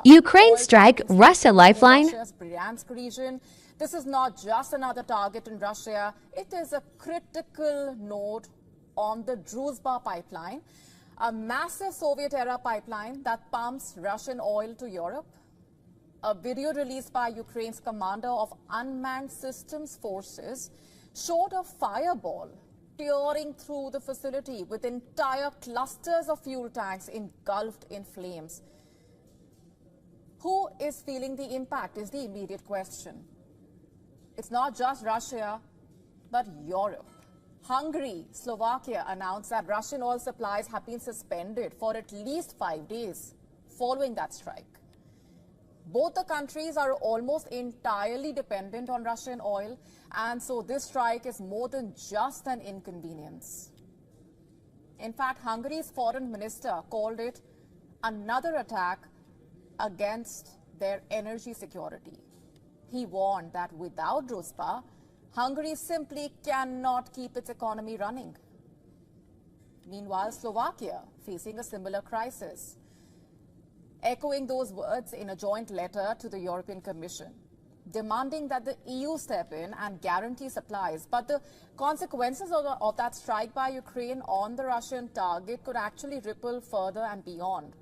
Ukraine strike Russia lifeline. Russia's Bryansk region. This is not just another target in Russia. It is a critical node on the Druzhba pipeline, a massive Soviet-era pipeline that pumps Russian oil to Europe. A video released by Ukraine's commander of unmanned systems forces showed a fireball tearing through the facility with entire clusters of fuel tanks engulfed in flames. Who is feeling the impact is the immediate question. It's not just Russia, but Europe. Hungary, Slovakia announced that Russian oil supplies have been suspended for at least 5 days following that strike. Both the countries are almost entirely dependent on Russian oil, and so this strike is more than just an inconvenience. In fact, Hungary's foreign minister called it another attack against their energy security. He warned that without Druzhba, Hungary simply cannot keep its economy running. Meanwhile, Slovakia facing a similar crisis, echoing those words in a joint letter to the European Commission, demanding that the EU step in and guarantee supplies. But the consequences of that strike by Ukraine on the Russian target could actually ripple further and beyond.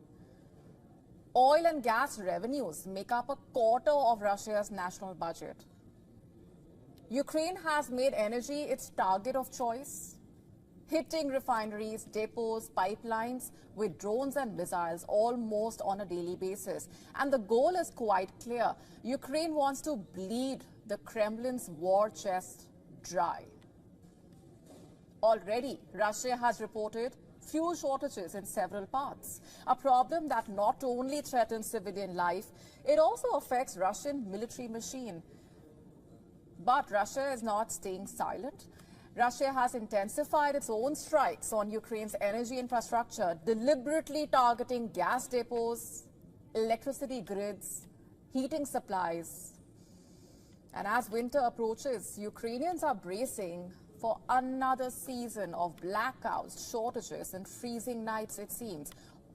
Oil and gas revenues make up a quarter of Russia's national budget. Ukraine has made energy its target of choice, hitting refineries, depots, pipelines with drones and missiles almost on a daily basis. And the goal is quite clear. Ukraine wants to bleed the Kremlin's war chest dry. Already, Russia has reported fuel shortages in several parts, a problem that not only threatens civilian life, it also affects Russian military machine. But Russia is not staying silent. Russia has intensified its own strikes on Ukraine's energy infrastructure, deliberately targeting gas depots, electricity grids, heating supplies. And as winter approaches, Ukrainians are bracing for another season of blackouts, shortages, and freezing nights, it seems,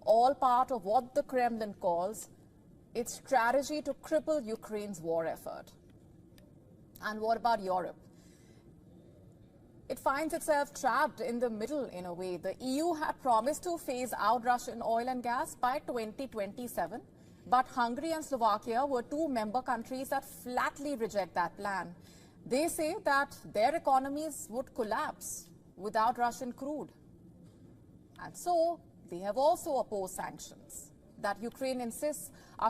all part of what the Kremlin calls its strategy to cripple Ukraine's war effort. And what about Europe? It finds itself trapped in the middle in a way. The EU had promised to phase out Russian oil and gas by 2027, but Hungary and Slovakia were two member countries that flatly reject that plan. They say that their economies would collapse without Russian crude. And so they have also opposed sanctions that Ukraine insists are